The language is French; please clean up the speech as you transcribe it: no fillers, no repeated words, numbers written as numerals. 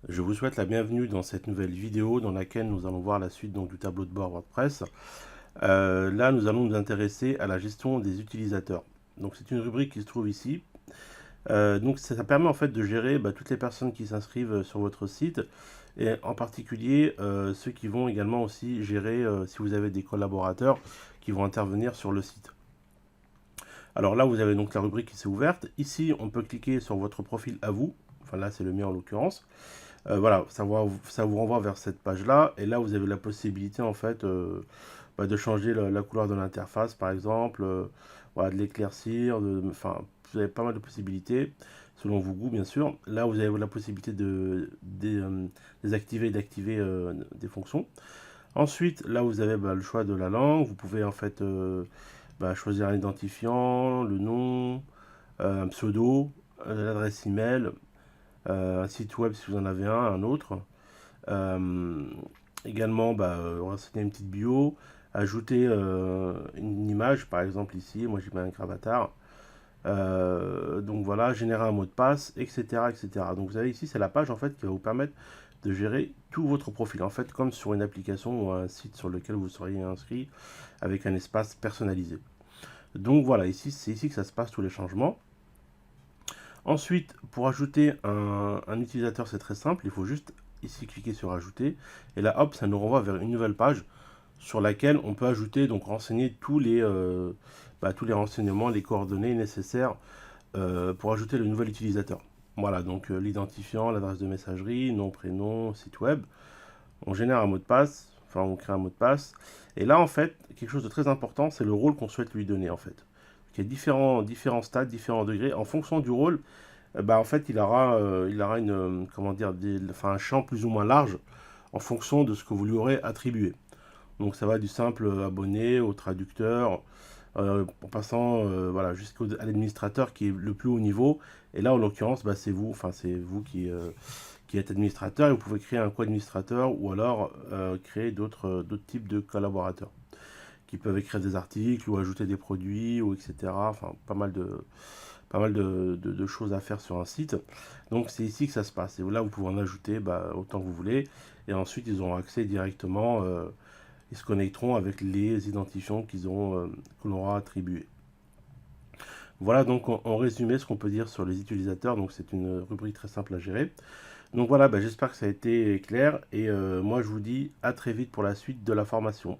Je vous souhaite la bienvenue dans cette nouvelle vidéo dans laquelle nous allons voir la suite donc, du tableau de bord WordPress. Là, nous allons nous intéresser à la gestion des utilisateurs. Donc, c'est une rubrique qui se trouve ici. Donc, ça permet en fait de gérer toutes les personnes qui s'inscrivent sur votre site et en particulier ceux qui vont également aussi gérer si vous avez des collaborateurs qui vont intervenir sur le site. Alors là, vous avez donc la rubrique qui s'est ouverte. Ici, on peut cliquer sur votre profil à vous. Enfin, là, c'est le mien en l'occurrence. Voilà, ça vous renvoie vers cette page-là. Et là, vous avez la possibilité, en fait, de changer la couleur de l'interface, par exemple, voilà, de l'éclaircir. Enfin, vous avez pas mal de possibilités, selon vos goûts, bien sûr. Là, vous avez la possibilité de désactiver et d'activer des fonctions. Ensuite, là, vous avez le choix de la langue. Vous pouvez, en fait, choisir un identifiant, le nom, un pseudo, l'adresse email, un site web si vous en avez un autre. Euh, Également, renseigner une petite bio, ajouter une image, par exemple ici, moi j'ai mis un gravatar. Donc voilà, générer un mot de passe, etc., etc. Donc vous avez ici, c'est la page en fait qui va vous permettre de gérer tout votre profil. En fait, comme sur une application ou un site sur lequel vous seriez inscrit avec un espace personnalisé. Donc voilà, ici, c'est ici que ça se passe tous les changements. Ensuite, pour ajouter un utilisateur, c'est très simple. Il faut juste ici cliquer sur ajouter. Et là, hop, ça nous renvoie vers une nouvelle page sur laquelle on peut ajouter, donc renseigner tous les renseignements, les coordonnées nécessaires pour ajouter le nouvel utilisateur. Voilà, donc l'identifiant, l'adresse de messagerie, nom, prénom, site web. On génère un mot de passe, enfin on crée un mot de passe. Et là, en fait, quelque chose de très important, c'est le rôle qu'on souhaite lui donner, en fait. Il y a différents stades, différents degrés. En fonction du rôle, en fait, il aura comment dire, un champ plus ou moins large en fonction de ce que vous lui aurez attribué. Donc ça va du simple abonné au traducteur, en passant voilà, jusqu'à l'administrateur qui est le plus haut niveau. Et là, en l'occurrence, c'est vous qui êtes administrateur et vous pouvez créer un co-administrateur ou alors créer d'autres types de collaborateurs qui peuvent écrire des articles ou ajouter des produits ou etc. Enfin, pas mal de choses à faire sur un site. Donc c'est ici que ça se passe. Et là, vous pouvez en ajouter autant que vous voulez. Et ensuite, ils auront accès directement. Ils se connecteront avec les identifiants qu'on aura attribués. Voilà donc en résumé ce qu'on peut dire sur les utilisateurs. Donc c'est une rubrique très simple à gérer. Donc voilà, j'espère que ça a été clair. Et moi, je vous dis à très vite pour la suite de la formation.